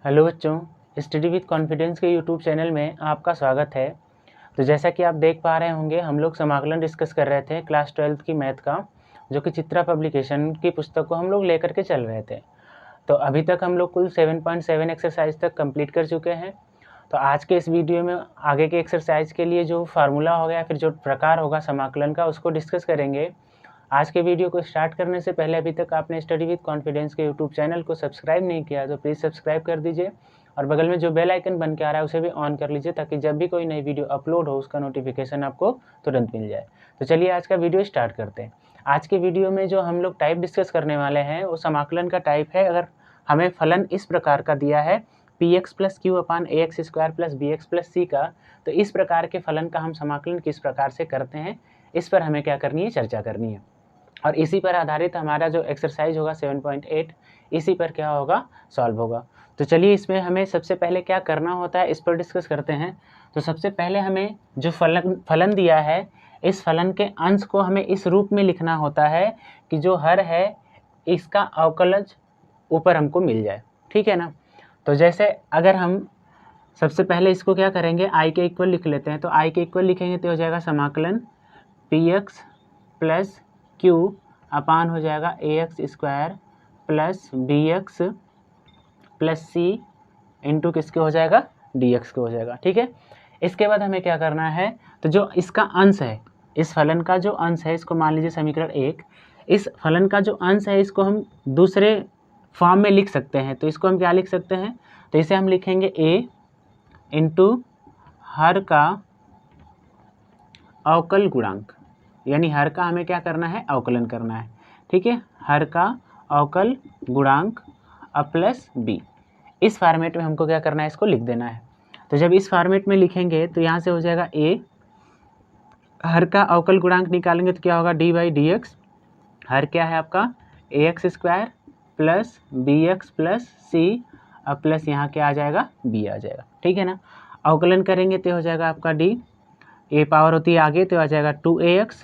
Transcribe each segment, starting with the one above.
Hello बच्चों, study with confidence के YouTube channel में आपका स्वागत है। तो जैसा कि आप देख पा रहे होंगे, हम लोग समाकलन डिस्कस कर रहे थे क्लास 12th की मैथ का, जो कि चित्रा पब्लिकेशन की पुस्तक को हम लोग लेकर के चल रहे थे। तो अभी तक हम लोग कुल 7.7 एक्सरसाइज तक कंप्लीट कर चुके हैं। तो आज के इस वीडियो में आगे के एक्सरसाइज के लिए जो फार्मूला होगा या फिर जो प्रकार होगा समाकलन का, उसको डिस्कस करेंगे। आज के वीडियो को स्टार्ट करने से पहले अभी तक आपने स्टडी विद कॉन्फिडेंस के यूट्यूब चैनल को सब्सक्राइब नहीं किया तो प्लीज़ सब्सक्राइब कर दीजिए और बगल में जो बेल आइकन बन के आ रहा है उसे भी ऑन कर लीजिए, ताकि जब भी कोई नई वीडियो अपलोड हो उसका नोटिफिकेशन आपको तुरंत मिल जाए। तो चलिए आज का वीडियो स्टार्ट करते हैं। आज के वीडियो में जो हम लोग टाइप डिस्कस करने वाले हैं वो समाकलन का टाइप है। अगर हमें फलन इस प्रकार का दिया है px plus q upon a x square plus b x plus c का, तो इस प्रकार के फलन का हम समाकलन किस प्रकार से करते हैं, इस पर हमें क्या करनी है, चर्चा करनी है। और इसी पर आधारित हमारा जो एक्सरसाइज होगा 7.8, इसी पर क्या होगा, सॉल्व होगा। तो चलिए इसमें हमें सबसे पहले क्या करना होता है इस पर डिस्कस करते हैं। तो सबसे पहले हमें जो फलन दिया है, इस फलन के अंश को हमें इस रूप में लिखना होता है कि जो हर है इसका अवकलज ऊपर हमको मिल जाए, ठीक है ना। तो जैसे अगर हम सबसे पहले इसको क्या करेंगे, आई के इक्वल लिख लेते हैं। तो आई के इक्वल लिखेंगे तो हो जाएगा समाकलन px प्लस क्यू अपान हो जाएगा a x square plus b x plus c into किसके हो जाएगा, डी एक्स के हो जाएगा, ठीक है। इसके बाद हमें क्या करना है, तो जो इसका अंश है, इस फलन का जो अंश है, इसको मान लीजिए समीकरण 1, इस फलन का जो अंश है इसको हम दूसरे फॉर्म में लिख सकते हैं। तो इसको हम क्या लिख सकते हैं, तो इसे हम लिखेंगे ए इंटू हर का अवकल गुणांक, यानी हर का हमें क्या करना है, अवकलन करना है, ठीक है। हर का अवकल गुणांक प्लस बी, इस फॉर्मेट में हमको क्या करना है, इसको लिख देना है। तो जब इस फॉर्मेट में लिखेंगे तो यहाँ से हो जाएगा ए, हर का अवकल गुणांक निकालेंगे तो क्या होगा, डी बाई डी एक्स, हर क्या है आपका a x square plus b x plus c plus यहाँ क्या आ जाएगा, बी आ जाएगा, ठीक है ना। अवकलन करेंगे तो हो जाएगा आपका डी, ए पावर होती है आगे तो आ जाएगा 2ax,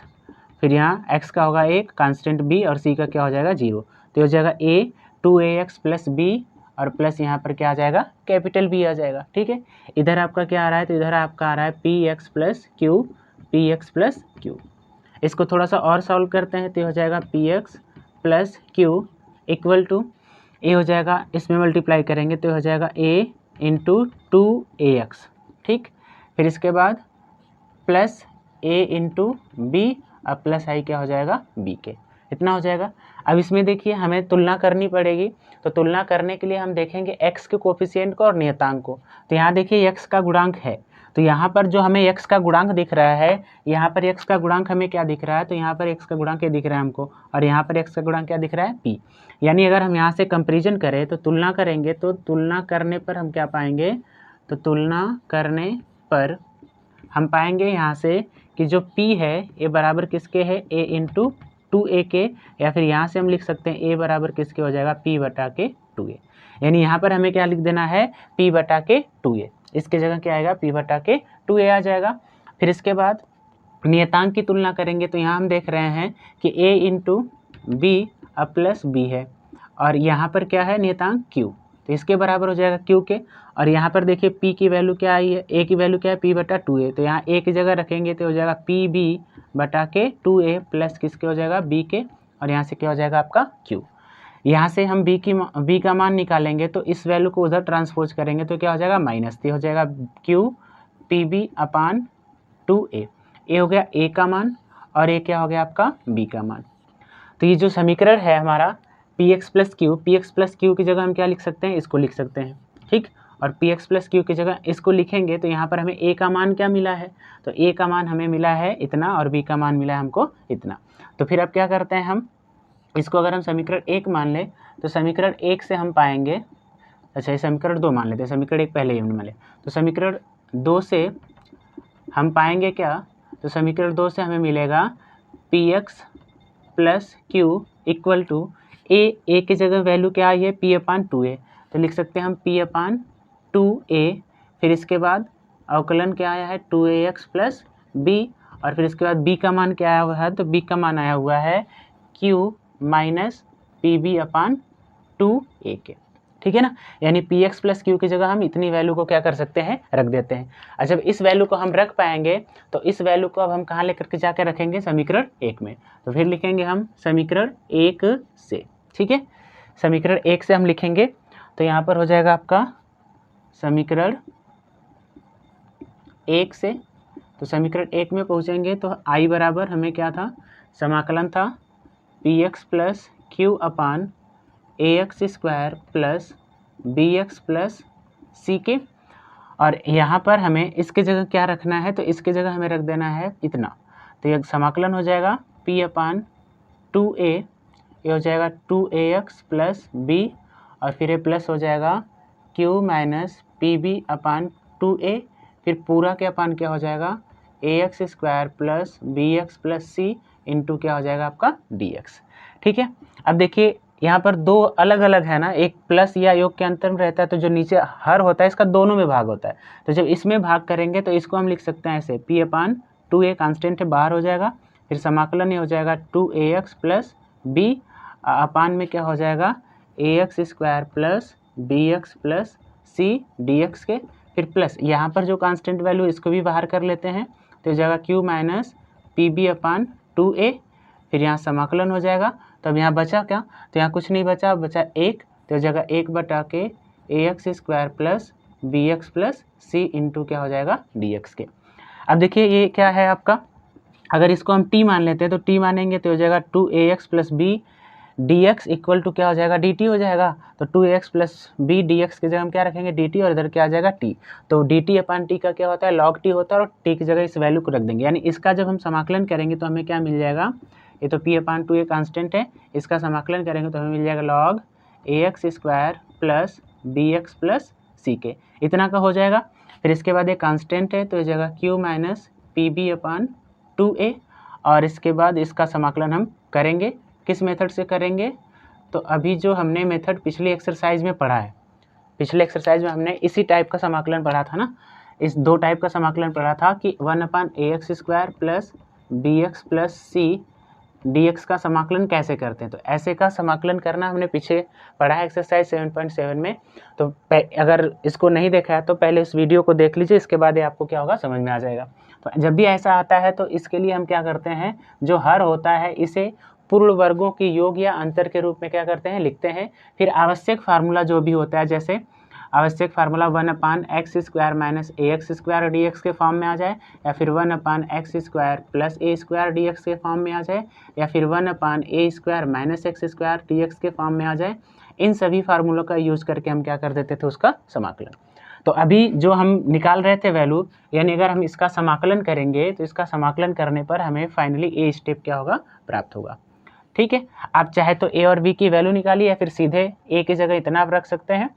फिर यहाँ x का होगा 1 कांस्टेंट b और c का क्या हो जाएगा 0, तो हो जाएगा a 2ax प्लस b और प्लस यहाँ पर क्या आ जाएगा, कैपिटल B आ जाएगा, ठीक है। इधर आपका क्या आ रहा है, तो इधर आपका आ रहा है px प्लस क्यू। इसको थोड़ा सा और सॉल्व करते हैं तो हो जाएगा px plus q equal to a हो जाएगा, इसमें मल्टीप्लाई करेंगे तो हो जाएगा a इंटू 2ax, ठीक। फिर इसके बाद प्लस ए इंटू बी और प्लस आई क्या हो जाएगा, बी के, इतना हो जाएगा। अब इसमें देखिए हमें तुलना करनी पड़ेगी। तो तुलना करने के लिए हम देखेंगे x के कोफिशिएंट को और नियतांक को। तो यहाँ देखिए x का गुणांक है, तो यहाँ पर जो हमें x का गुणांक दिख रहा है, यहाँ पर x का गुणांक हमें क्या दिख रहा है, तो यहाँ पर x का गुणांक ये दिख रहा है हमको, और यहाँ पर x का गुणांक क्या दिख रहा है, p। यानी अगर हम यहाँ से कंपेरिजन करें तो तुलना करेंगे, तो तुलना करने पर हम क्या पाएंगे, तो तुलना करने पर हम पाएंगे यहाँ से कि जो P है ये बराबर किसके है, A इंटू 2A के, या फिर यहाँ से हम लिख सकते हैं A बराबर किसके हो जाएगा, P बटा के 2A। यानी यहाँ पर हमें क्या लिख देना है, P बटा के 2A, इसके जगह क्या आएगा, P बटा के 2A आ जाएगा। फिर इसके बाद नियतांक की तुलना करेंगे तो यहाँ हम देख रहे हैं कि A into B plus B है, और यहाँ पर क्या है, नियतांक Q, तो इसके बराबर हो जाएगा Q के। और यहाँ पर देखिए P की वैल्यू क्या आई है, A की वैल्यू क्या है, P बटा 2A, तो यहाँ A की जगह रखेंगे तो हो जाएगा PB बटा के 2A प्लस किसके हो जाएगा, B के, और यहाँ से क्या हो जाएगा आपका Q। यहाँ से हम B का मान निकालेंगे तो इस वैल्यू को उधर ट्रांसपोज करेंगे तो क्या हो जाएगा, माइनस, तो हो जाएगा Q PB अपान 2A। ए हो गया A का मान और ये क्या हो गया आपका B का मान। तो ये जो समीकरण है हमारा px प्लस क्यू की जगह हम क्या लिख सकते हैं, इसको लिख सकते हैं, ठीक। और px प्लस क्यू की जगह इसको लिखेंगे तो यहाँ पर हमें a का मान क्या मिला है, तो a का मान हमें मिला है इतना और b का मान मिला है हमको इतना। तो फिर अब क्या करते हैं हम, इसको अगर हम समीकरण 1 मान लें तो समीकरण 1 से हम पाएंगे, अच्छा ये समीकरण 2 मान लेते हैं, समीकरण 1 पहले ही हमने मान लिया, तो समीकरण 2 से हम पाएंगे क्या, तो समीकरण 2 से हमें मिलेगा px plus q equal to a की जगह वैल्यू क्या आई है, P अपान 2A, तो लिख सकते हैं हम P अपान 2A। फिर इसके बाद अवकलन क्या आया है, 2ax प्लस B, और फिर इसके बाद B का मान क्या आया हुआ है, तो B का मान आया हुआ है Q minus PB upon 2A के, ठीक है ना। यानी पी एक्स प्लस क्यू की जगह हम इतनी वैल्यू को क्या कर सकते हैं, रख देते हैं। और जब इस वैल्यू को हम रख पाएंगे तो इस वैल्यू को अब हम कहाँ लेकर के जाकर रखेंगे, समीकरण 1 में। तो फिर लिखेंगे हम समीकरण 1 से, ठीक है। समीकरण 1 से हम लिखेंगे तो यहाँ पर हो जाएगा आपका समीकरण 1 से। तो समीकरण 1 में पहुँचेंगे तो आई बराबर हमें क्या था, समाकलन था p x plus q upon a x square plus b x plus सी के। और यहाँ पर हमें इसके जगह क्या रखना है, तो इसके जगह हमें रख देना है इतना। तो यह समाकलन हो जाएगा p अपान 2a, ये हो जाएगा 2ax प्लस b, और फिर ये प्लस हो जाएगा q minus p b upon 2a, फिर पूरा के अपान क्या हो जाएगा ax square plus b x plus c into क्या हो जाएगा आपका dx। ठीक है। अब देखिए यहाँ पर दो अलग अलग है ना, एक प्लस या योग के अंतर में रहता है, तो जो नीचे हर होता है इसका दोनों में भाग होता है। तो जब इसमें भाग करेंगे तो इसको हम लिख सकते हैं ऐसे, p अपान 2a कांस्टेंट है बाहर हो जाएगा, फिर समाकलन ये हो जाएगा 2ax प्लस b अपान में क्या हो जाएगा ax square plus bx plus c dx के, फिर प्लस यहाँ पर जो कांस्टेंट वैल्यू इसको भी बाहर कर लेते हैं तो हो जाएगा q minus p b upon 2a, फिर यहाँ समाकलन हो जाएगा। तो अब यहाँ बचा क्या, तो यहाँ कुछ नहीं बचा, बचा 1, तो जगह 1 बटा के ax square plus bx plus c into क्या हो जाएगा dx के। अब देखिए ये क्या है आपका, अगर इसको हम t मान लेते हैं तो t मानेंगे तो हो जाएगा 2ax plus b dx equal to क्या हो जाएगा dt हो जाएगा। तो 2ax प्लस b dx की जगह हम क्या रखेंगे dt, और इधर क्या आ जाएगा t। तो dt अपान t का क्या होता है log t होता है, और t की जगह इस वैल्यू को रख देंगे। यानी इसका जब हम समाकलन करेंगे तो हमें क्या मिल जाएगा, ये तो p अपान 2a कांस्टेंट है, इसका समाकलन करेंगे तो हमें मिल जाएगा log ax square plus bx plus c के, इतना का हो जाएगा। फिर इसके बाद ये कांस्टेंट है तो ये जगह q minus p b upon 2a, और इसके बाद इसका समाकलन हम करेंगे, किस मेथड से करेंगे, तो अभी जो हमने मेथड पिछली एक्सरसाइज में पढ़ा है, पिछले एक्सरसाइज में हमने इसी टाइप का समाकलन पढ़ा था ना, इस दो टाइप का समाकलन पढ़ा था कि 1 upon a x square plus b x plus c dx का समाकलन कैसे करते हैं। तो ऐसे का समाकलन करना हमने पीछे पढ़ा है एक्सरसाइज 7.7 में। तो अगर इसको नहीं देखा है तो पहले इस वीडियो को देख लीजिए, इसके बाद ये आपको क्या होगा समझ में आ जाएगा। तो जब भी ऐसा आता है तो इसके लिए हम क्या करते हैं, जो हर होता है इसे पूर्ण वर्गों की योग या अंतर के रूप में क्या करते हैं, लिखते हैं। फिर आवश्यक फार्मूला जो भी होता है, जैसे आवश्यक formula 1 upon x square minus a x square d x के फॉर्म में आ जाए, या फिर 1 upon x square plus a square d x के फॉर्म में आ जाए, या फिर 1 upon a square minus x square d x के फॉर्म में आ जाए। इन सभी फार्मूलों का यूज़ करके हम क्या कर देते थे, उसका समाकलन। तो अभी जो हम निकाल रहे थे वैल्यू, यानी अगर हम इसका समाकलन करेंगे तो इसका समाकलन करने पर हमें फाइनली ए स्टेप क्या होगा, प्राप्त होगा। ठीक है। आप चाहे तो ए और बी की वैल्यू निकालिए, या फिर सीधे ए की जगह इतना आप रख सकते हैं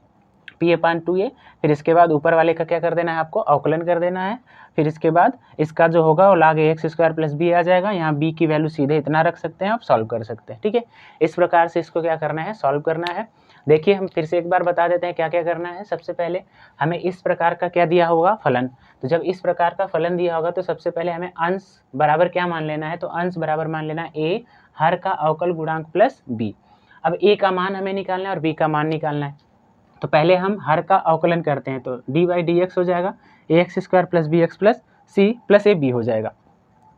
p अपान 2a, फिर इसके बाद ऊपर वाले का क्या कर देना है, आपको अवकलन कर देना है। फिर इसके बाद इसका जो होगा वो log ax square plus b आ जाएगा, यहाँ b की वैल्यू सीधे इतना रख सकते हैं, आप सॉल्व कर सकते हैं। ठीक है। इस प्रकार से इसको क्या करना है, सॉल्व करना है। देखिए हम फिर से एक बार बता देते हैं क्या क्या करना है। सबसे पहले हमें इस प्रकार का क्या दिया होगा, फलन। तो जब इस प्रकार का फलन दिया होगा तो सबसे पहले हमें अंश बराबर क्या मान लेना है, तो अंश बराबर मान लेना है a हर का अवकल गुणांक प्लस b। अब a का मान हमें निकालना है और b का मान निकालना है। तो पहले हम हर का अवकलन करते हैं, तो डी बाई डी एक्स हो जाएगा a x square plus b x plus c plus a b हो जाएगा।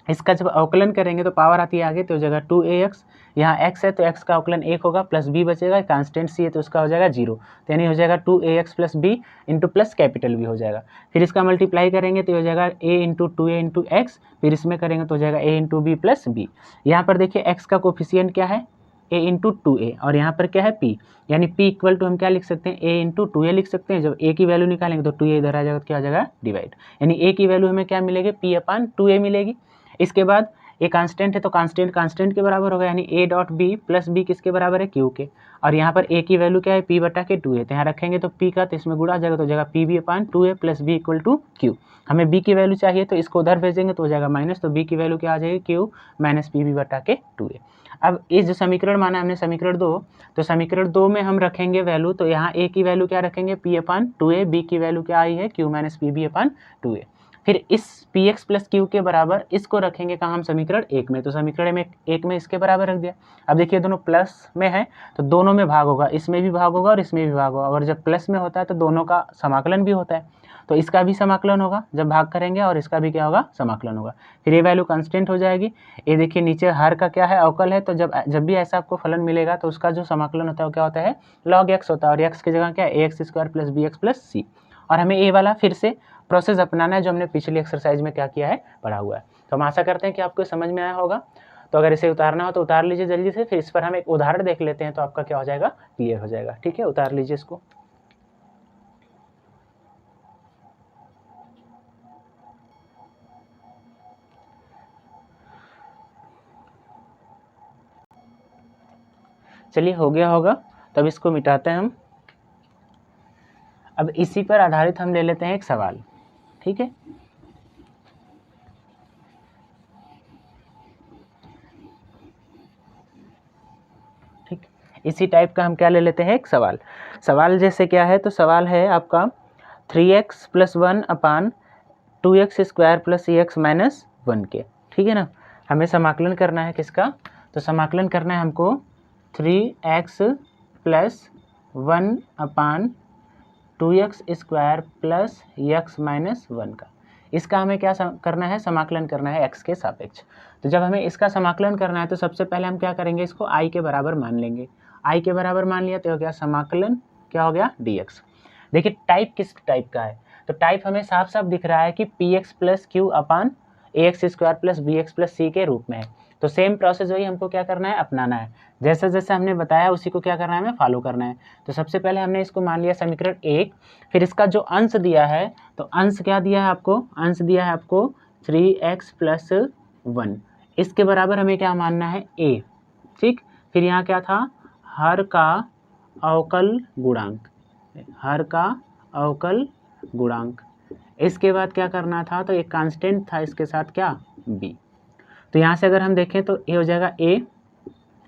इसका जब अवकलन करेंगे तो पावर आती है आगे, तो हो जाएगा 2ax, यहाँ x है तो x का अवकलन 1 होगा, प्लस b बचेगा, कांस्टेंट c है तो उसका हो जाएगा 0, तो यानी हो जाएगा 2ax plus b into plus capital b हो जाएगा। फिर इसका मल्टीप्लाई करेंगे तो हो जाएगा a into 2a into x, फिर इसमें करेंगे तो हो जाएगा a into B plus B. यहाँ पर देखिए x का कोफिशियंट क्या है, a इंटू 2a, और यहाँ पर क्या है p, यानी p इक्वल टू हम क्या लिख सकते हैं, a इंटू 2a लिख सकते हैं। जब a की वैल्यू निकालेंगे तो 2a इधर आ जाएगा तो क्या हो जाएगा डिवाइड, यानी a की वैल्यू हमें क्या मिलेगी, p अपान 2a मिलेगी। इसके बाद ये कांस्टेंट है तो कांस्टेंट कांस्टेंट के बराबर होगा, यानी a dot b plus b किसके बराबर है, q के। और यहाँ पर a की वैल्यू क्या है, p बटा के 2a, तो यहाँ रखेंगे तो p का तो इसमें गुणा आ जाएगा, तो हो जाएगा pb upon 2a plus b equal to q। हमें b की वैल्यू चाहिए तो इसको उधर भेजेंगे तो हो जाएगा माइनस, तो b की वैल्यू क्या आ जाएगी, q माइनस pb बटा के 2a। अब इस जो समीकरण माना हमने समीकरण 2, तो समीकरण 2 में हम रखेंगे वैल्यू, तो यहाँ a की वैल्यू क्या रखेंगे, p अपान 2a, b की वैल्यू क्या आई है, q minus pb upon 2a। फिर इस पी एक्स प्लस क्यू के बराबर इसको रखेंगे कहाँ हम, समीकरण 1 में। तो समीकरण में 1 में इसके बराबर रख दिया। अब देखिए दोनों प्लस में है तो दोनों में भाग होगा, इसमें भी भाग होगा और इसमें भी भाग होगा, और जब प्लस में होता है तो दोनों का समाकलन भी होता है, तो इसका भी समाकलन होगा जब भाग करेंगे, और इसका भी क्या होगा, समाकलन होगा। फिर ये वैल्यू कांस्टेंट हो जाएगी। ये देखिए नीचे हर का क्या है, अवकल है, तो जब भी ऐसा आपको फलन मिलेगा तो उसका जो समाकलन होता है वो क्या होता है, log x होता है, और x की जगह क्या है, ax square plus b x plus c. और हमें ये वाला फिर से प्रोसेस अपनाना है जो हमने पिछली एक्सरसाइज में क्या किया है, पढ़ा हुआ है। तो हम आशा करते हैं कि आपको समझ में आया होगा। तो अगर इसे उतारना हो तो उतार लीजिए जल्दी से, फिर इस पर हम एक उदाहरण देख लेते हैं तो आपका क्या हो जाएगा, क्लियर हो जाएगा। ठीक है, उतार लीजिए इसको। चलिए हो गया होगा, तब इसको मिटाते हैं हम। अब इसी पर आधारित हम ले लेते हैं एक सवाल। ठीक है, ठीक, इसी टाइप का हम क्या ले लेते हैं, एक सवाल। सवाल जैसे क्या है, तो सवाल है आपका 3x plus 1 upon 2x square plus x minus 1 के। ठीक है ना, हमें समाकलन करना है किसका, तो समाकलन करना है हमको 3x plus 1 upon 2x square plus x minus 1 का। इसका हमें क्या करना है, समाकलन करना है x के सापेक्ष। तो जब हमें इसका समाकलन करना है तो सबसे पहले हम क्या करेंगे, इसको i के बराबर मान लेंगे। i के बराबर मान लिया तो हो गया समाकलन, क्या हो गया, dx। देखिए टाइप किस टाइप का है, तो टाइप हमें साफ साफ दिख रहा है कि p x plus q upon a x square plus b x plus सी के रूप में है। तो सेम प्रोसेस वही हमको क्या करना है, अपनाना है। जैसे जैसे हमने बताया उसी को क्या करना है, हमें फॉलो करना है। तो सबसे पहले हमने इसको मान लिया समीकरण 1, फिर इसका जो अंश दिया है, तो अंश क्या दिया है आपको, अंश दिया है आपको 3x प्लस 1, इसके बराबर हमें क्या मानना है, a। ठीक, फिर यहाँ क्या था, हर का अवकल गुणांक, हर का अवकल गुणांक। इसके बाद क्या करना था, तो एक कांस्टेंट था इसके साथ क्या, b। तो यहाँ से अगर हम देखें तो ये हो जाएगा a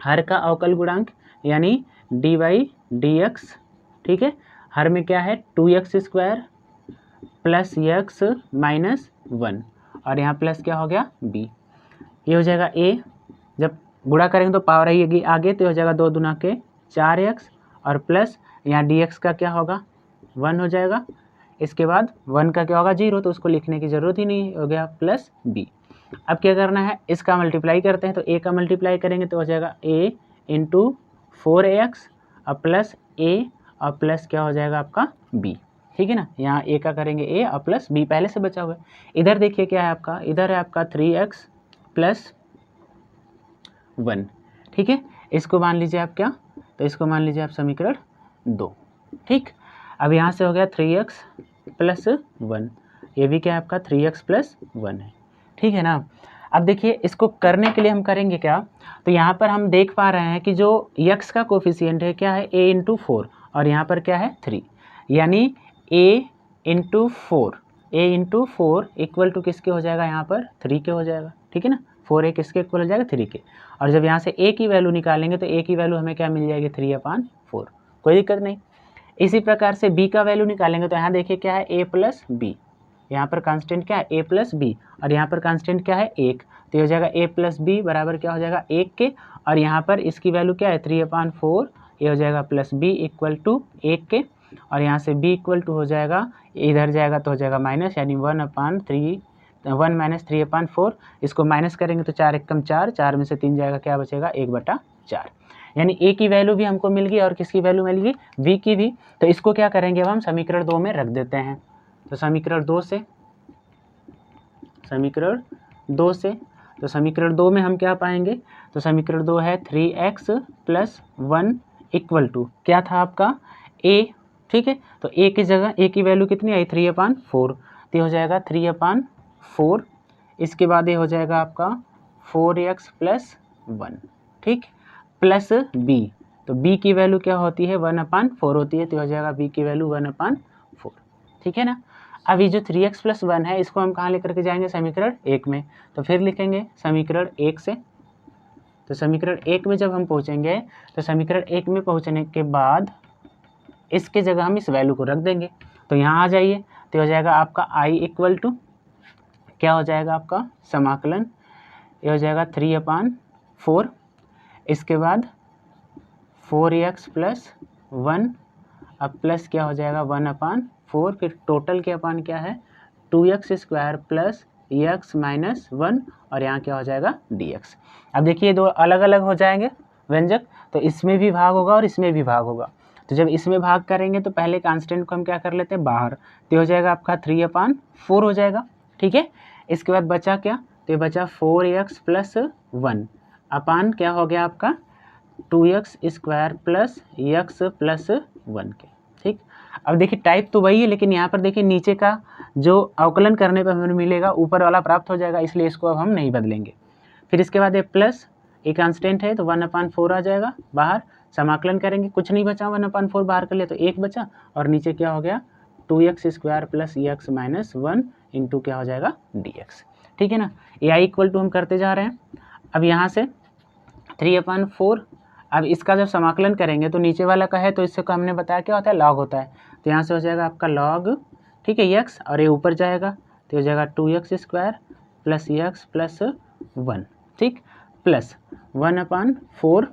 हर का अवकल गुणांक यानी dy dx। ठीक है, हर में क्या है 2x square plus x minus 1, और यहाँ प्लस क्या हो गया b। ये हो जाएगा a, जब गुणा करेंगे तो पावर आएगी आगे, तो हो जाएगा 2 दूना के 4x, और प्लस यहाँ dx का क्या होगा 1 हो जाएगा। इसके बाद 1 का क्या होगा 0, तो उसको लिखने की ज़रूरत ही नहीं, हो गया प्लस b। अब क्या करना है, इसका मल्टीप्लाई करते हैं, तो a का मल्टीप्लाई करेंगे तो हो जाएगा a इंटू 4ax और प्लस a और प्लस क्या हो जाएगा आपका b। ठीक है ना, यहाँ a का करेंगे a और प्लस b पहले से बचा हुआ है। इधर देखिए क्या है आपका, इधर है आपका 3x प्लस 1। ठीक है, इसको मान लीजिए आप क्या, तो इसको मान लीजिए आप समीकरण 2। ठीक, अब यहाँ से हो गया 3x प्लस 1, ये भी क्या है आपका 3x प्लस 1 है। ठीक है ना, अब देखिए इसको करने के लिए हम करेंगे क्या, तो यहाँ पर हम देख पा रहे हैं कि जो x का कोफिशिएंट है क्या है a इंटू 4, और यहाँ पर क्या है 3, यानी a इंटू 4 इक्वल टू किसके हो जाएगा, यहाँ पर 3 के हो जाएगा। ठीक है ना, 4a किसके इक्वल हो जाएगा, 3 के। और जब यहाँ से a की वैल्यू निकालेंगे तो a की वैल्यू हमें क्या मिल जाएगी, 3/4, कोई दिक्कत नहीं। इसी प्रकार से b का वैल्यू निकालेंगे तो यहाँ देखिए क्या है a प्लस बी, यहाँ पर कांस्टेंट क्या है a प्लस बी, और यहाँ पर कांस्टेंट क्या है 1, तो ये हो जाएगा a प्लस बी बराबर क्या हो जाएगा 1 के, और यहाँ पर इसकी वैल्यू क्या है 3/4, ये हो जाएगा प्लस b इक्वल टू 1 के, और यहाँ से b इक्वल टू हो जाएगा, इधर जाएगा तो हो जाएगा माइनस, यानी 1 माइनस 3/4, इसको माइनस करेंगे तो 4 एकम 4, 4 में से 3 जाएगा, क्या बचेगा 1/4, यानी a की वैल्यू भी हमको मिल गई और किसकी वैल्यू मिल गई, v की भी। तो इसको क्या करेंगे, अब हम समीकरण 2 में रख देते हैं। तो समीकरण 2 से तो समीकरण 2 में हम क्या पाएंगे, तो समीकरण 2 है 3x प्लस 1 इक्वल टू क्या था आपका a। ठीक है, तो a की जगह a की वैल्यू कितनी आई 3/4, तो हो जाएगा 3/4। इसके बाद ये हो जाएगा आपका 4x प्लस 1, ठीक, प्लस b, तो b की वैल्यू क्या होती है 1/4 होती है, तो हो जाएगा b की वैल्यू 1/4। ठीक है ना, अब ये जो 3x प्लस 1 है इसको हम कहाँ लेकर के जाएंगे, समीकरण 1 में। तो फिर लिखेंगे समीकरण 1 से, तो समीकरण 1 में जब हम पहुँचेंगे तो समीकरण 1 में पहुँचने के बाद इसके जगह हम इस वैल्यू को रख देंगे। तो यहाँ आ जाइए, तो हो जाएगा आपका i इक्वल टू क्या हो जाएगा आपका समाकलन, ये हो जाएगा 3/4, इसके बाद 4x + 1, अब प्लस क्या हो जाएगा 1/4, फिर टोटल के अपान क्या है 2x² + x - 1 और यहाँ क्या हो जाएगा dx। अब देखिए दो अलग अलग हो जाएंगे व्यंजक, तो इसमें भी भाग होगा और इसमें भी भाग होगा। तो जब इसमें भाग करेंगे तो पहले कांस्टेंट को हम क्या कर लेते हैं बाहर, तो हो जाएगा आपका 3/4 हो जाएगा, ठीक है। इसके बाद बचा क्या, तो ये बचा 4x + 1 अपान क्या हो गया आपका 2x² + x + 1 के, ठीक। अब देखिए टाइप तो वही है, लेकिन यहाँ पर देखिए नीचे का जो अवकलन करने पर हमें मिलेगा ऊपर वाला प्राप्त हो जाएगा, इसलिए इसको अब हम नहीं बदलेंगे। फिर इसके बाद ये प्लस, ये कांस्टेंट है तो 1/4 आ जाएगा बाहर, समाकलन करेंगे कुछ नहीं बचा, 1/4 बाहर कर लिया तो 1 बचा, और नीचे क्या हो गया 2x² + x - 1 इंटू क्या हो जाएगा dx, ठीक है ना। ये i = हम करते जा रहे हैं। अब यहाँ से 3/4, अब इसका जब समाकलन करेंगे तो नीचे वाला का है तो इससे को हमने बताया क्या होता है लॉग होता है, तो यहाँ से हो जाएगा आपका लॉग, ठीक है x, और ये ऊपर जाएगा तो हो जाएगा 2x² + x + 1, ठीक, प्लस 1/4,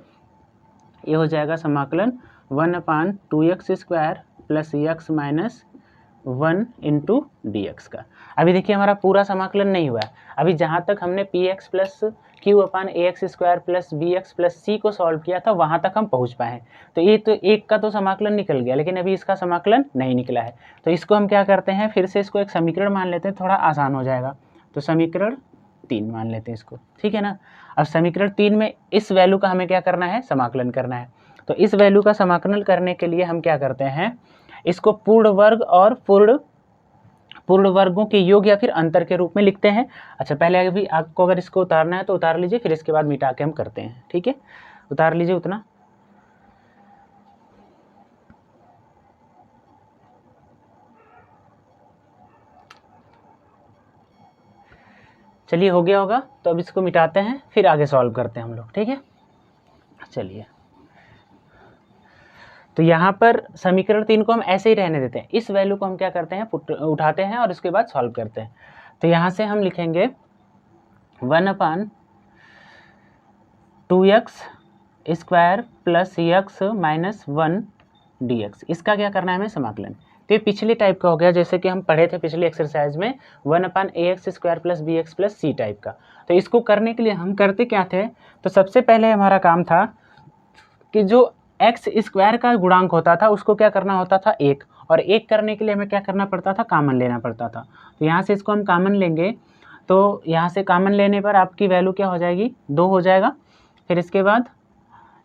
ये हो जाएगा समाकलन 1/2x² + x - 1 इंटू dx का। अभी देखिए हमारा पूरा समाकलन नहीं हुआ है, अभी जहाँ तक हमने px + q/ax² + bx + c को सॉल्व किया था वहाँ तक हम पहुँच पाए हैं। तो ये तो एक का तो समाकलन निकल गया, लेकिन अभी इसका समाकलन नहीं निकला है, तो इसको हम क्या करते हैं फिर से इसको एक समीकरण मान लेते हैं, थोड़ा आसान हो जाएगा। तो समीकरण 3 मान लेते हैं इसको, ठीक है ना। अब समीकरण 3 में इस वैल्यू का हमें क्या करना है समाकलन करना है, तो इस वैल्यू का समाकलन करने के लिए हम क्या करते हैं, इसको पूर्ण वर्ग और पूर्ण वर्गों के योग या फिर अंतर के रूप में लिखते हैं। अच्छा पहले अभी आपको अगर इसको उतारना है तो उतार लीजिए, फिर इसके बाद मिटा के हम करते हैं, ठीक है। उतार लीजिए उतना, चलिए हो गया होगा। तो अब इसको मिटाते हैं फिर आगे सॉल्व करते हैं हम लोग, ठीक है। चलिए तो यहाँ पर समीकरण 3 को हम ऐसे ही रहने देते हैं, इस वैल्यू को हम क्या करते हैं उठाते हैं और उसके बाद सॉल्व करते हैं। तो यहाँ से हम लिखेंगे 1/2x² + x - 1 dx, इसका क्या करना है हमें समाकलन। तो ये पिछले टाइप का हो गया, जैसे कि हम पढ़े थे पिछले एक्सरसाइज में 1/ax² + bx + c टाइप का। तो इसको करने के लिए हम करते क्या थे, तो सबसे पहले हमारा काम था कि जो x² का गुणांक होता था उसको क्या करना होता था 1, और 1 करने के लिए हमें क्या करना पड़ता था कॉमन लेना पड़ता था। तो यहाँ से इसको हम कॉमन लेंगे, तो यहाँ से कॉमन लेने पर आपकी वैल्यू क्या हो जाएगी 2 हो जाएगा। फिर इसके बाद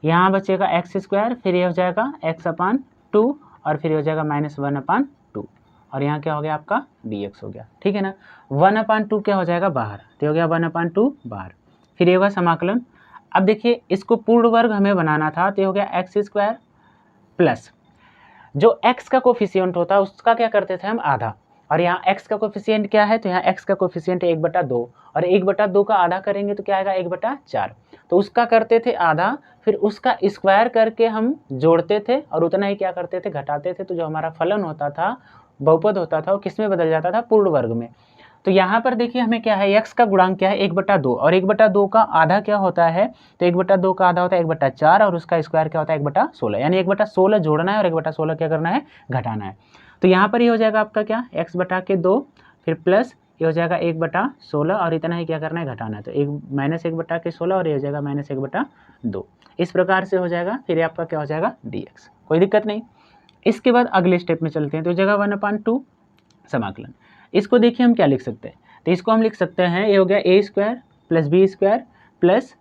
यहाँ बचेगा x², फिर ये हो जाएगा x/2 और फिर हो जाएगा -1/2, और यहाँ क्या हो गया आपका dx हो गया, ठीक है ना। 1/2 क्या हो जाएगा बाहर, तो हो गया 1/2 बाहर। फिर ये होगा समाकलन। अब देखिए इसको पूर्ण वर्ग हमें बनाना था, तो हो गया x² प्लस जो x का कोफिशिएंट होता है उसका क्या करते थे हम आधा, और यहाँ x का कोफिशिएंट क्या है, तो यहाँ x का कोफिशिएंट 1/2, और 1/2 का आधा करेंगे तो क्या आएगा 1/4, तो उसका करते थे आधा, फिर उसका स्क्वायर करके हम जोड़ते थे और उतना ही क्या करते थे घटाते थे। तो जो हमारा फलन होता था बहुपद होता था वो किस में बदल जाता था पूर्ण वर्ग में। तो यहाँ पर देखिए हमें क्या है x का गुणांक क्या है 1/2, और 1/2 का आधा क्या होता है, तो 1/2 का आधा होता है 1/4, और उसका स्क्वायर क्या होता है 1/16, यानी 1/16 जोड़ना है और 1/16 क्या करना है घटाना है। तो यहाँ पर ये हो जाएगा आपका क्या x/2, फिर प्लस ये हो जाएगा 1/16, और इतना ही क्या करना है घटाना है, तो -1/16 और ये हो जाएगा -1/2, इस प्रकार से हो जाएगा। फिर आपका क्या हो जाएगा dx, कोई दिक्कत नहीं। इसके बाद अगले स्टेप में चलते हैं, तो जगह 1/2 समाकलन। इसको देखिए हम क्या लिख सकते हैं, तो इसको हम लिख सकते हैं ये हो गया a² + b² +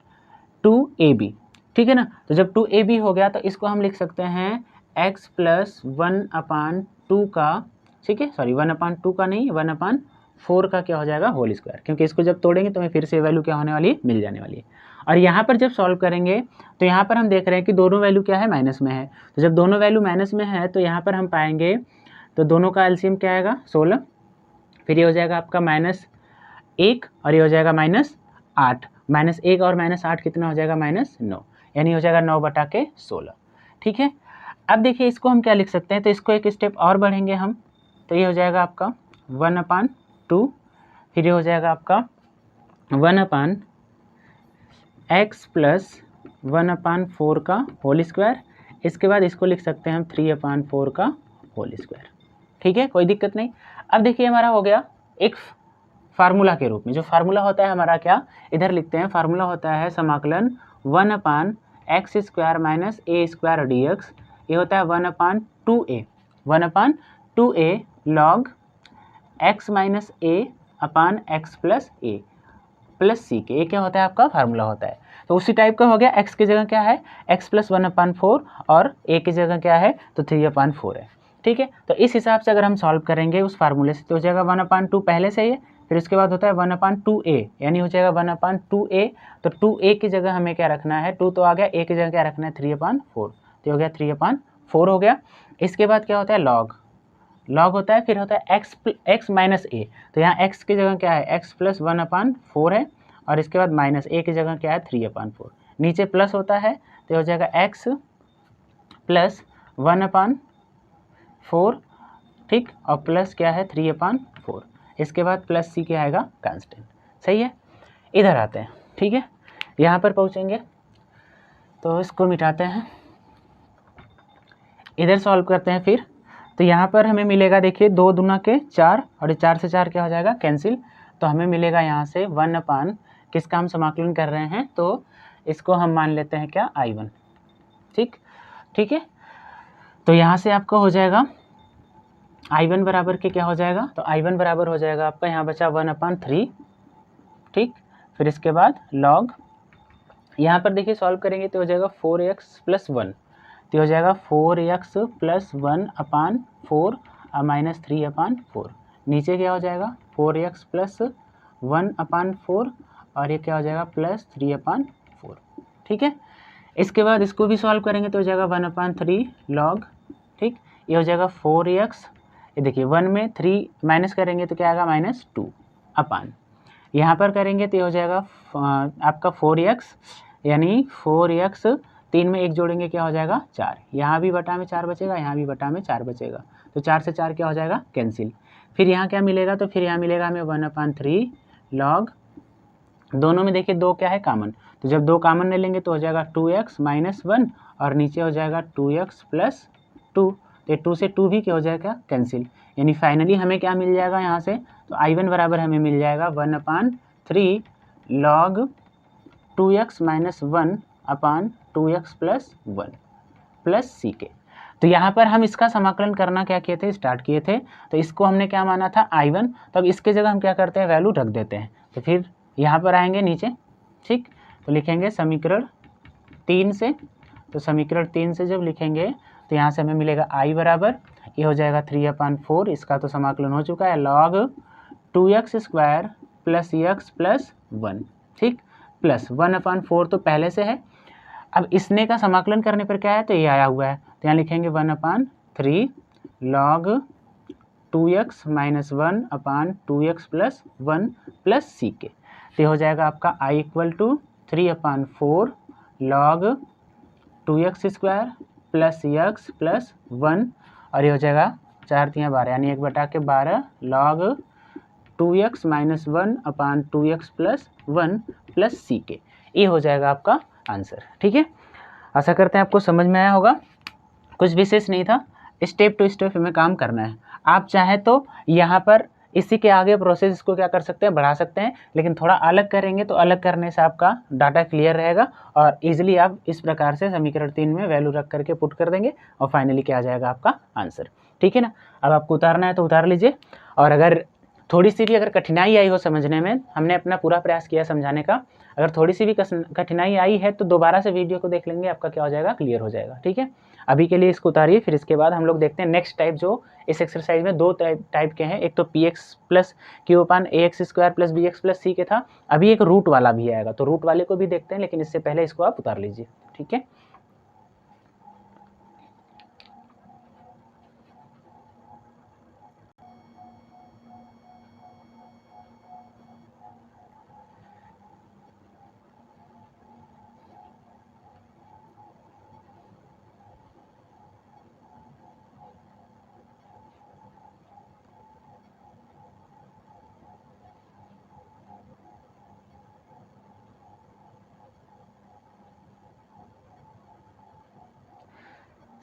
2ab, ठीक है ना। तो जब 2ab हो गया तो इसको हम लिख सकते हैं x + 1/2 का, ठीक है, सॉरी 1/2 का नहीं 1/4 का क्या हो जाएगा होल स्क्वायर, क्योंकि इसको जब तोड़ेंगे तो हमें फिर से वैल्यू क्या होने वाली है मिल जाने वाली है। और यहाँ पर जब सॉल्व करेंगे तो यहाँ पर हम देख रहे हैं कि दोनों वैल्यू क्या है माइनस में है, तो जब दोनों वैल्यू माइनस में है तो यहाँ पर हम पाएंगे तो दोनों का एलसीएम क्या आएगा 16, फिर ये हो जाएगा आपका -1 और ये हो जाएगा -8, -1 और -8 कितना हो जाएगा -9, यानी हो जाएगा 9/16, ठीक है। अब देखिए इसको हम क्या लिख सकते हैं, तो इसको एक स्टेप और बढ़ेंगे हम, तो ये हो जाएगा आपका 1/2 फिर ये हो जाएगा आपका 1/x प्लस 1/4 का होल स्क्वायर। इसके बाद इसको लिख सकते हैं हम 3/4 का होल स्क्वायर। ठीक है, कोई दिक्कत नहीं। अब देखिए हमारा हो गया एक फार्मूला के रूप में। जो फार्मूला होता है हमारा क्या, इधर लिखते हैं, फार्मूला होता है समाकलन 1/x² माइनस a² dx। ये होता है 1/2a, 1/2a log x minus a upon x plus a plus सी के। ये क्या होता है आपका फार्मूला होता है। तो उसी टाइप का हो गया, x की जगह क्या है x प्लस 1/4 और a की जगह क्या है तो 3/4 है। ठीक है, तो इस हिसाब से अगर हम सॉल्व करेंगे उस फार्मूले से तो हो जाएगा 1/2 पहले से ही है, फिर उसके बाद होता है 1/2a, यानी हो जाएगा 1/2a। तो 2a की जगह हमें क्या रखना है, 2 तो आ गया, a की जगह क्या रखना है 3/4, तो हो गया 3/4 हो गया। इसके बाद क्या होता है लॉग होता है, फिर होता है x माइनस a। तो यहाँ x की जगह क्या है x प्लस 1/4 है, और इसके बाद माइनस a की जगह क्या है 3/4। नीचे प्लस होता है तो हो जाएगा x प्लस 1/4, ठीक, और प्लस क्या है 3/4। इसके बाद प्लस c क्या आएगा कांस्टेंट। सही है, इधर आते हैं। ठीक है, यहाँ पर पहुँचेंगे तो इसको मिटाते हैं, इधर सॉल्व करते हैं फिर। तो यहाँ पर हमें मिलेगा, देखिए 2 दूना के 4 और 4 से 4 क्या हो जाएगा कैंसिल। तो हमें मिलेगा यहाँ से 1/, किसका हम समाकलन कर रहे हैं तो इसको हम मान लेते हैं क्या I1। ठीक है, तो यहाँ से आपका हो जाएगा I1 बराबर के क्या हो जाएगा, तो I1 बराबर हो जाएगा आपका, यहाँ बचा 1/3। ठीक, फिर इसके बाद लॉग, यहाँ पर देखिए सॉल्व करेंगे तो हो जाएगा 4x प्लस 1, तो हो जाएगा 4x प्लस 1/4 माइनस 3/4। नीचे क्या हो जाएगा 4x प्लस 1/4 और ये क्या हो जाएगा प्लस 3/4। ठीक है, इसके बाद इसको भी सॉल्व करेंगे तो हो जाएगा 1/3 लॉग। ठीक, ये हो जाएगा 4x, ये देखिए 1 में 3 माइनस करेंगे तो क्या आएगा -2 अपान, यहाँ पर करेंगे तो ये हो जाएगा आपका 4x, यानी 4x 3 में 1 जोड़ेंगे क्या हो जाएगा 4, यहाँ भी बटा में 4 बचेगा, यहाँ भी बटा में 4 बचेगा, तो 4 से 4 क्या हो जाएगा कैंसिल। फिर यहाँ क्या मिलेगा, तो फिर यहाँ मिलेगा हमें 1/3 लॉग, दोनों में देखिए 2 क्या है कामन, तो जब 2 कामन नहीं लेंगे तो हो जाएगा 2x माइनस 1 और नीचे हो जाएगा 2x प्लस 2, तो 2 से 2 भी क्या हो जाएगा कैंसिल, यानी फाइनली हमें क्या मिल जाएगा यहाँ से, तो I1 बराबर हमें मिल जाएगा 1/3 log 2x minus 1 upon 2x plus 1 plus सी के। तो यहाँ पर हम इसका समाकलन करना क्या किए थे, स्टार्ट किए थे, तो इसको हमने क्या माना था I1, तो अब इसके जगह हम क्या करते हैं वैल्यू रख देते हैं। तो फिर यहाँ पर आएंगे नीचे, ठीक, तो लिखेंगे समीकरण 3 से, तो समीकरण 3 से जब लिखेंगे तो यहाँ से हमें मिलेगा I बराबर, ये हो जाएगा 3/4, इसका तो समाकलन हो चुका है, log 2x² plus x plus 1, ठीक, प्लस 1/4 तो पहले से है। अब इसने का समाकलन करने पर क्या है, तो ये आया हुआ है, तो यहाँ लिखेंगे 1/3 log 2x minus 1 upon 2x plus 1 plus सी के। तो ये हो जाएगा आपका I equal to 3/4 log 2x² plus x plus 1, और ये हो जाएगा 4 × 12 यानी 1/12 log 2x minus 1 upon 2x plus 1 plus सी के। ये हो जाएगा आपका आंसर। ठीक है, आशा करते हैं आपको समझ में आया होगा, कुछ विशेष नहीं था, स्टेप टू स्टेप हमें काम करना है। आप चाहें तो यहाँ पर इसी के आगे प्रोसेस इसको क्या कर सकते हैं, बढ़ा सकते हैं, लेकिन थोड़ा अलग करेंगे तो अलग करने से आपका डाटा क्लियर रहेगा और इजीली आप इस प्रकार से समीकरण 3 में वैल्यू रख करके पुट कर देंगे और फाइनली क्या आ जाएगा आपका आंसर। ठीक है ना, अब आपको उतारना है तो उतार लीजिए, और अगर थोड़ी सी भी अगर कठिनाई आई हो समझने में, हमने अपना पूरा प्रयास किया समझाने का, अगर थोड़ी सी भी कठिनाई आई है तो दोबारा से वीडियो को देख लेंगे, आपका क्या हो जाएगा क्लियर हो जाएगा। ठीक है, अभी के लिए इसको उतारिए, फिर इसके बाद हम लोग देखते हैं नेक्स्ट टाइप, जो इस एक्सरसाइज में 2 टाइप के हैं, एक तो px प्लस क्यू अपान ax² plus bx plus c के था, अभी एक रूट वाला भी आएगा, तो रूट वाले को भी देखते हैं, लेकिन इससे पहले इसको आप उतार लीजिए। ठीक है,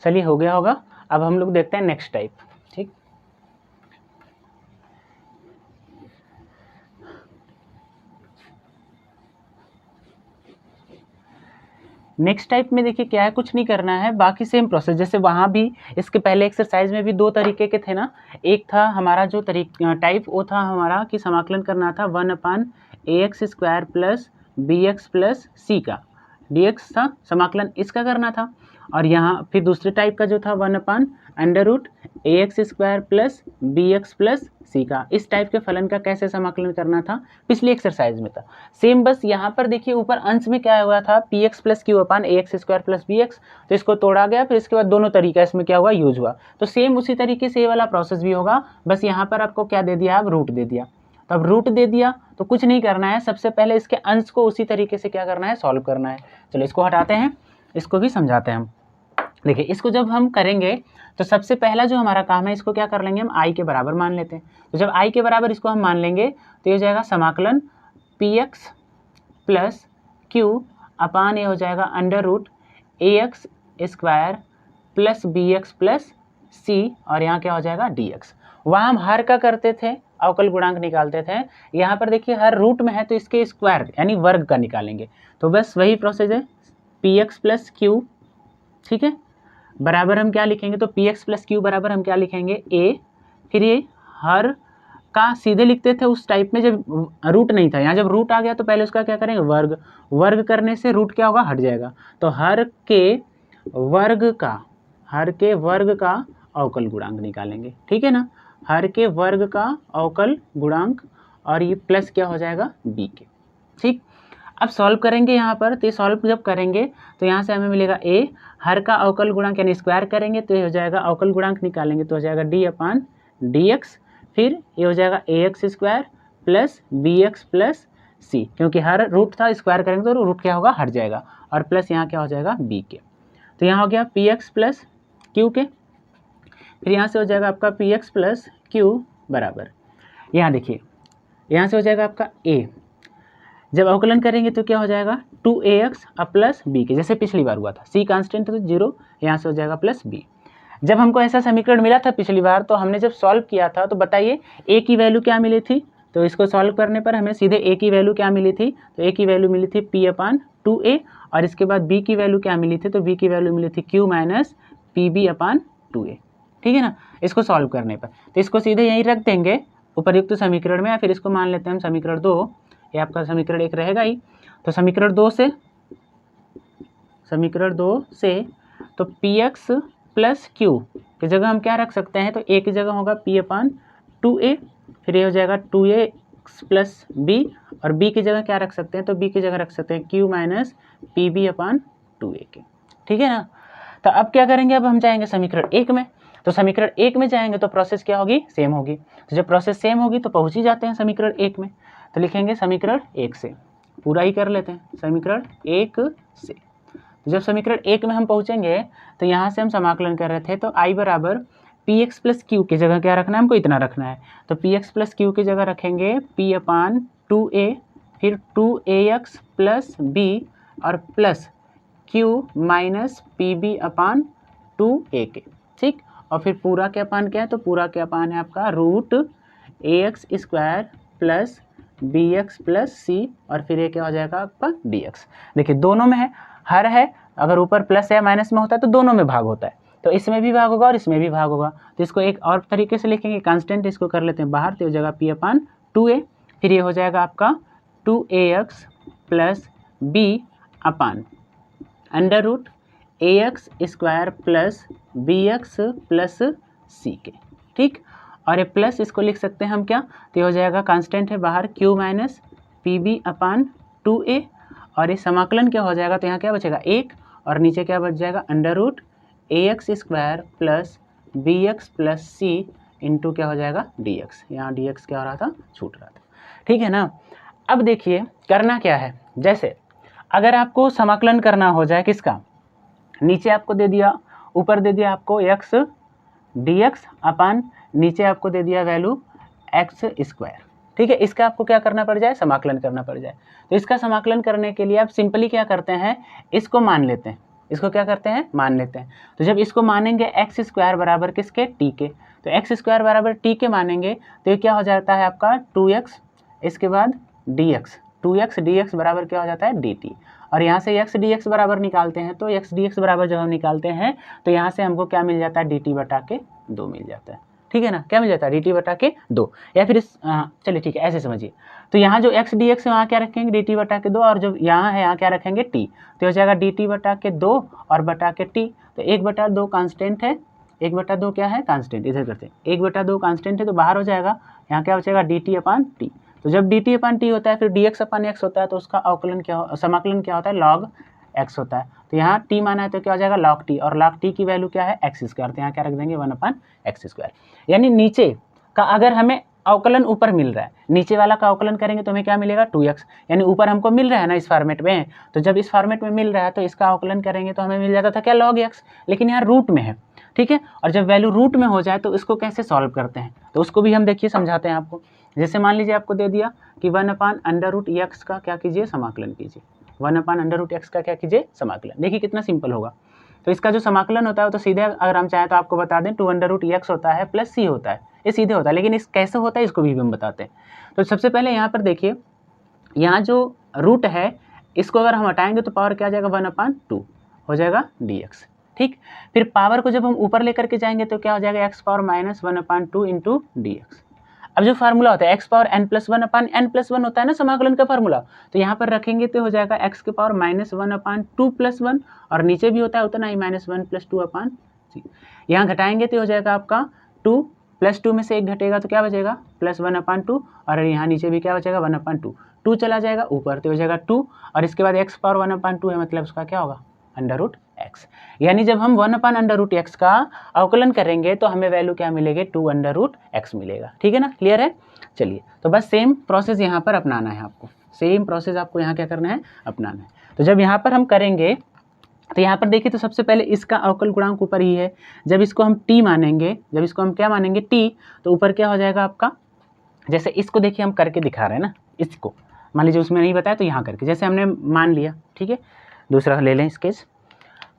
चलिए हो गया होगा। अब हम लोग देखते हैं नेक्स्ट टाइप। ठीक, नेक्स्ट टाइप में देखिए क्या है, कुछ नहीं करना है, बाकी सेम प्रोसेस जैसे वहाँ भी इसके पहले एक्सरसाइज में भी दो तरीके के थे ना। एक था हमारा जो टाइप वो था हमारा कि समाकलन करना था 1/ax² plus bx plus c का, dx था समाकलन इसका करना था। और यहाँ फिर दूसरे टाइप का जो था 1/√ax² plus bx plus c का, इस टाइप के फलन का कैसे समाकलन करना था पिछली एक्सरसाइज में था। सेम बस यहाँ पर देखिए ऊपर अंश में क्या हुआ था, px प्लस क्यू अपान ax² प्लस bx, तो इसको तोड़ा गया, फिर इसके बाद दोनों तरीका इसमें क्या हुआ, यूज हुआ। तो सेम उसी तरीके से ये वाला प्रोसेस भी होगा, बस यहाँ पर आपको क्या दे दिया, अब रूट दे दिया। तो अब रूट दे दिया तो कुछ नहीं करना है, सबसे पहले इसके अंश को उसी तरीके से क्या करना है, सॉल्व करना है। चलो इसको हटाते हैं, इसको भी समझाते हैं हम। देखिए इसको जब हम करेंगे तो सबसे पहला जो हमारा काम है, इसको क्या कर लेंगे हम, आई के बराबर मान लेते हैं। तो जब आई के बराबर इसको हम मान लेंगे तो ये हो जाएगा समाकलन px प्लस क्यू अपान ये हो जाएगा √ax² plus bx plus c, और यहाँ क्या हो जाएगा dx। वहाँ हम हर का करते थे, अवकल गुणांक निकालते थे, यहाँ पर देखिए हर रूट में है तो इसके स्क्वायर यानी वर्ग का निकालेंगे। तो बस वही प्रोसेस है, px प्लस क्यू, ठीक है, बराबर हम क्या लिखेंगे, तो px प्लस क्यू बराबर हम क्या लिखेंगे, a, फिर ये हर का सीधे लिखते थे उस टाइप में जब रूट नहीं था। यहाँ जब रूट आ गया तो पहले उसका क्या करेंगे, वर्ग, वर्ग करने से रूट क्या होगा, हट जाएगा। तो हर के वर्ग का अवकल गुणांक निकालेंगे, ठीक है ना, हर के वर्ग का अवकल गुणांक, और ये प्लस क्या हो जाएगा, b के। ठीक, अब सॉल्व करेंगे यहाँ पर, तो ये सॉल्व जब करेंगे तो यहाँ से हमें मिलेगा a, हर का अवकल गुणांक यानी स्क्वायर करेंगे तो ये हो जाएगा, अवकल गुणांक निकालेंगे तो हो जाएगा d अपान dx, फिर ये हो जाएगा ax² plus bx plus c, क्योंकि हर रूट था, स्क्वायर करेंगे तो रूट क्या होगा, हट जाएगा, और प्लस यहाँ क्या हो जाएगा, b के। तो यहाँ हो गया px प्लस q के, फिर यहाँ से हो जाएगा आपका px प्लस q बराबर, यहाँ देखिए यहाँ से हो जाएगा आपका a, जब अवकलन करेंगे तो क्या हो जाएगा 2ax प्लस b के, जैसे पिछली बार हुआ था, c कांस्टेंट तो 0, यहाँ से हो जाएगा प्लस b। जब हमको ऐसा समीकरण मिला था पिछली बार, तो हमने जब सॉल्व किया था तो बताइए a की वैल्यू क्या मिली थी, तो इसको सॉल्व करने पर हमें सीधे a की वैल्यू क्या मिली थी, तो a की वैल्यू मिली थी p/2a, और इसके बाद b की वैल्यू क्या मिली थी, तो b की वैल्यू मिली थी q माइनस pb/2a, ठीक है ना। इसको सॉल्व करने पर तो इसको सीधे यहीं रख देंगे उपर्युक्त समीकरण में, या फिर इसको मान लेते हैं हम समीकरण 2, ये आपका समीकरण 1 रहेगा ही। तो समीकरण 2 से तो px प्लस q की जगह हम क्या रख सकते हैं, तो a की जगह होगा p/2a, फिर ये हो जाएगा 2ax प्लस b, और b की जगह क्या रख सकते हैं, तो b की जगह रख सकते हैं q माइनस pb/2a के, ठीक है ना। तो अब क्या करेंगे, अब हम जाएंगे समीकरण 1 में, तो समीकरण 1 में जाएंगे तो प्रोसेस क्या होगी, सेम होगी। तो जब प्रोसेस सेम होगी तो पहुँच ही जाते हैं समीकरण 1 में। तो लिखेंगे समीकरण 1 से, पूरा ही कर लेते हैं, समीकरण 1 से। तो जब समीकरण 1 में हम पहुँचेंगे तो यहाँ से हम समाकलन कर रहे थे, तो i बराबर px प्लस क्यू की जगह क्या रखना है, हमको इतना रखना है, तो px प्लस क्यू की जगह रखेंगे p/2a, फिर 2ax प्लस b, और प्लस q माइनस pb/2a के, ठीक। और फिर पूरा के अपान क्या है, तो पूरा के अपान है आपका √ax² plus bx plus c, और फिर ये क्या हो जाएगा आपका dx। देखिए दोनों में है, हर है, अगर ऊपर प्लस या माइनस में होता है तो दोनों में भाग होता है, तो इसमें भी भाग होगा और इसमें भी भाग होगा। तो इसको एक और तरीके से लिखेंगे, कांस्टेंट इसको कर लेते हैं बाहर, तो हो जाएगा p/2a, फिर ये हो जाएगा आपका 2ax प्लस b अपान √ax² plus bx plus c के, ठीक। और ये प्लस इसको लिख सकते हैं हम क्या, तो ये हो जाएगा कांस्टेंट है बाहर q माइनस pb/2a, और ये समाकलन क्या हो जाएगा, तो यहाँ क्या बचेगा 1, और नीचे क्या बच जाएगा √ax² plus bx plus c into क्या हो जाएगा dx, यहाँ dx क्या हो रहा था, छूट रहा था, ठीक है ना। अब देखिए करना क्या है, जैसे अगर आपको समाकलन करना हो जाए किसका, नीचे आपको दे दिया, ऊपर दे दिया आपको x dx अपान नीचे आपको दे दिया वैल्यू x², ठीक है। इसका आपको क्या करना पड़ जाए, समाकलन करना पड़ जाए। तो इसका समाकलन करने के लिए आप सिंपली क्या करते हैं, इसको मान लेते हैं, इसको क्या करते हैं, मान लेते हैं। तो जब इसको मानेंगे एक्स स्क्वायर बराबर किसके, टी के, तो एक्स स्क्वायर बराबर टी के मानेंगे तो ये क्या हो जाता है आपका 2x, इसके बाद dx, 2x dx बराबर क्या हो जाता है dt, और यहाँ से x dx बराबर निकालते हैं तो x dx बराबर जब हम निकालते हैं तो यहाँ से हमको क्या मिल जाता है, dt बटा के 2 मिल जाता है। ठीक है ना, क्या मिल जाता है, dt बटा के 2, या फिर इस चलिए ठीक है ऐसे समझिए। तो यहाँ जो x dx है वहाँ क्या रखेंगे, dt बटा के 2, और जो यहाँ है यहाँ क्या रखेंगे t, तो हो जाएगा dt बटा के 2 और बटा के t, तो 1/2 कांस्टेंट है, 1/2 क्या है कांस्टेंट, इधर करते हैं 1/2 कांस्टेंट है तो बाहर हो जाएगा, यहाँ क्या बचेगा dt अपान t। तो जब dt अपान t होता है फिर dx अपान x होता है तो उसका अवकलन क्या समाकलन क्या होता है, log x होता है। तो यहाँ t माना है तो क्या हो जाएगा log t, और log t की वैल्यू क्या है x स्क्वायर, तो यहाँ क्या रख देंगे 1/x स्क्वायर। यानी नीचे का अगर हमें अवकलन ऊपर मिल रहा है, नीचे वाला का अवकलन करेंगे तो हमें क्या मिलेगा 2x, यानी ऊपर हमको मिल रहा है ना इस फॉर्मेट में, तो जब इस फॉर्मेट में मिल रहा है तो इसका अवकलन करेंगे तो हमें मिल जाता था क्या log x, लेकिन यहाँ रूट में है। ठीक है, और जब वैल्यू रूट में हो जाए तो इसको कैसे सॉल्व करते हैं, तो उसको भी हम देखिए समझाते हैं आपको। जैसे मान लीजिए आपको दे दिया कि 1/√x का क्या कीजिए, समाकलन कीजिए, 1/√x का क्या कीजिए, समाकलन। देखिए कितना सिंपल होगा। तो इसका जो समाकलन होता है तो सीधे अगर हम चाहें तो आपको बता दें 2√x होता है प्लस c होता है, ये सीधे होता है, लेकिन इस कैसे होता है इसको भी हम बताते हैं। तो सबसे पहले यहाँ पर देखिए, यहाँ जो रूट है इसको अगर हम हटाएंगे तो पावर क्या आ जाएगा 1/2 हो जाएगा dx। ठीक, फिर पावर को जब हम ऊपर लेकर के जाएंगे तो क्या हो जाएगा x power minus 1/2 into dx। अब जो फार्मूला होता है x पावर n+1/n+1 होता है ना समाकलन का फार्मूला, तो यहाँ पर रखेंगे तो हो जाएगा x के पावर -1/2 + 1, और नीचे भी होता है उतना ही -1 + 2/c। यहाँ घटाएंगे तो हो जाएगा आपका 2 + 2 में से 1 घटेगा तो क्या बचेगा +1/2, और यहाँ नीचे भी क्या बचेगा 1/2, 2 चला जाएगा ऊपर तो हो जाएगा 2, और इसके बाद x पावर 1/2 है मतलब उसका क्या होगा √x। यानी जब हम 1/√x का अवकलन करेंगे तो हमें वैल्यू क्या मिलेगी 2√x मिलेगा। ठीक है ना, क्लियर है। चलिए तो बस सेम प्रोसेस यहाँ पर अपनाना है आपको, सेम प्रोसेस आपको यहाँ क्या करना है, अपनाना है। तो जब यहाँ पर हम करेंगे तो यहाँ पर देखिए तो सबसे पहले इसका अवकल गुणांक ऊपर ही है, जब इसको हम t मानेंगे, जब इसको हम क्या मानेंगे t, तो ऊपर क्या हो जाएगा आपका, जैसे इसको देखिए हम करके दिखा रहे हैं ना, इसको मान लीजिए उसमें नहीं बताया तो यहाँ करके जैसे हमने मान लिया। ठीक है, दूसरा ले लें इस केस,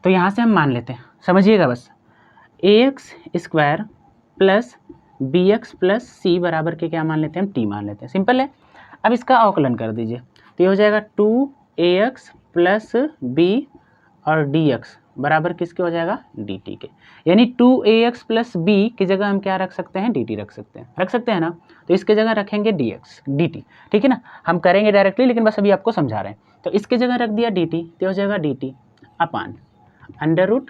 तो यहाँ से हम मान लेते हैं, समझिएगा बस, ax² plus bx plus c बराबर के क्या मान लेते हैं, हम t मान लेते हैं, सिंपल है। अब इसका अवकलन कर दीजिए तो ये हो जाएगा 2ax प्लस b और dx बराबर किसके हो जाएगा dt के, यानी 2ax प्लस b की जगह हम क्या रख सकते हैं, dt रख सकते हैं ना, तो इसके जगह रखेंगे dt। ठीक है ना, हम करेंगे डायरेक्टली लेकिन बस अभी आपको समझा रहे हैं। तो इसके जगह रख दिया dt तो हो जाएगा dt अपान √,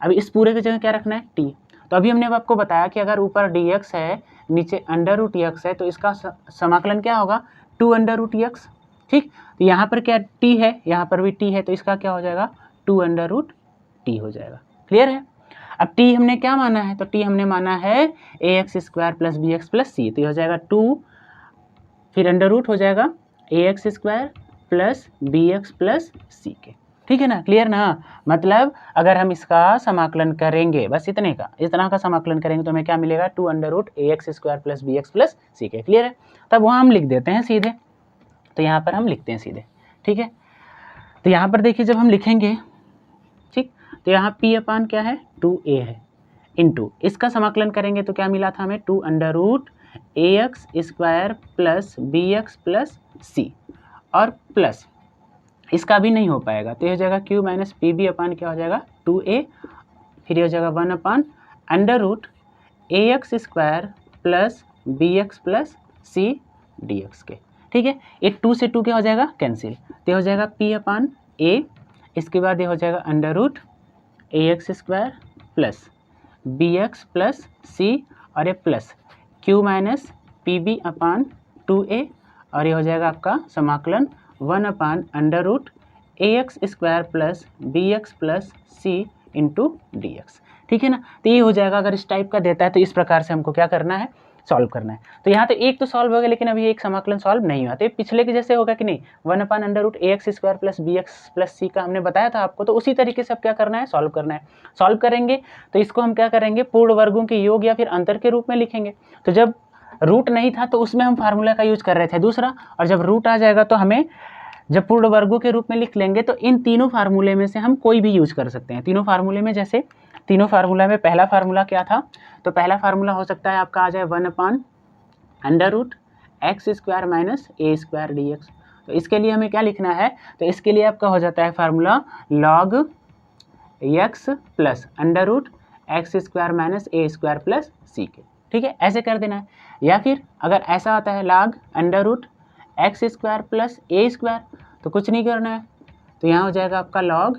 अब इस पूरे की जगह क्या रखना है t। तो अभी हमने अब आपको बताया कि अगर ऊपर dx है नीचे √x है तो इसका समाकलन क्या होगा 2√x। ठीक, तो यहाँ पर क्या t है, यहाँ पर भी t है, तो इसका क्या हो जाएगा 2√t हो जाएगा। क्लियर है। अब t हमने क्या माना है, तो t हमने माना है ax² plus bx plus c, तो ये हो जाएगा 2 फिर √ हो जाएगा ax² plus bx plus c के। ठीक है ना, क्लियर ना। मतलब अगर हम इसका समाकलन करेंगे बस इतना का समाकलन करेंगे तो हमें क्या मिलेगा 2√ax² plus bx plus c के। क्लियर है, तब वहाँ हम लिख देते हैं सीधे, तो यहाँ पर हम लिखते हैं सीधे। ठीक है, तो यहाँ पर देखिए जब हम लिखेंगे, ठीक, तो यहाँ p अपान क्या है 2a है, इंटू इसका समाकलन करेंगे तो क्या मिला था हमें 2√ax² plus bx plus c, और प्लस इसका भी नहीं हो पाएगा तो ये हो जाएगा q माइनस pb अपान क्या हो जाएगा 2a, फिर ये हो जाएगा 1/√ax² plus bx plus c dx के। ठीक है, ये 2 से 2 क्या हो जाएगा कैंसिल, तो हो जाएगा p अपान a, इसके बाद ये हो जाएगा √ax² plus bx plus c, और ये plus q minus pb upon 2a, और ये हो जाएगा आपका समाकलन 1/√ax² plus bx plus c into dx। ठीक है ना, तो ये हो जाएगा। अगर इस टाइप का देता है तो इस प्रकार से हमको क्या करना है, सॉल्व करना है। तो यहाँ तो एक तो सॉल्व हो गया लेकिन अभी एक समाकलन सॉल्व नहीं हुआ, तो ये पिछले के जैसे होगा कि नहीं, 1/√ax² plus bx plus c का हमने बताया था आपको, तो उसी तरीके से अब क्या करना है, सॉल्व करना है। सॉल्व करेंगे तो इसको हम क्या करेंगे, पूर्ण वर्गों के योग या फिर अंतर के रूप में लिखेंगे। तो जब रूट नहीं था तो उसमें हम फार्मूला का यूज कर रहे थे दूसरा, और जब रूट आ जाएगा तो हमें जब पूर्ण वर्गों के रूप में लिख लेंगे तो इन तीनों फार्मूले में से हम कोई भी यूज कर सकते हैं। तीनों फार्मूले में, जैसे तीनों फार्मूला में पहला फार्मूला क्या था, तो पहला फार्मूला हो सकता है आपका आ जाए 1/√x² माइनस a² dx। तो इसके लिए हमें क्या लिखना है, तो इसके लिए आपका हो जाता है formula log x plus √x² minus a² plus ck। ठीक है, ऐसे कर देना है। या फिर अगर ऐसा आता है log √x² प्लस a², तो कुछ नहीं करना है, तो यहाँ हो जाएगा आपका log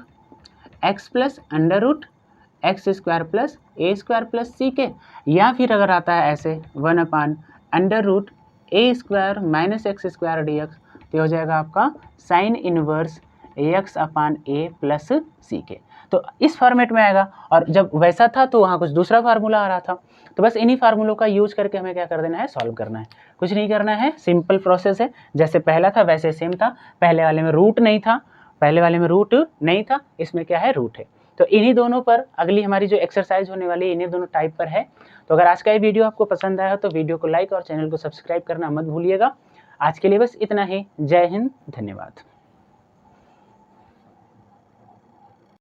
x plus √x² plus a² plus ck। या फिर अगर आता है ऐसे 1/√a² माइनस x² dx, तो हो जाएगा आपका sine inverse x/a plus ck। तो इस फॉर्मेट में आएगा। और जब वैसा था तो वहाँ कुछ दूसरा फार्मूला आ रहा था, तो बस इन्हीं फार्मूलों का यूज करके हमें क्या कर देना है, सॉल्व करना है। कुछ नहीं करना है, सिंपल प्रोसेस है। जैसे पहला था वैसे सेम था। पहले वाले में रूट नहीं था, इसमें क्या है, रूट है। तो इन्हीं दोनों पर अगली हमारी जो एक्सरसाइज होने वाली है इन्हीं दोनों टाइप पर है। तो अगर आज का ये वीडियो आपको पसंद आया हो तो वीडियो को लाइक और चैनल को सब्सक्राइब करना मत भूलिएगा। आज के लिए बस इतना ही। जय हिंद, धन्यवाद।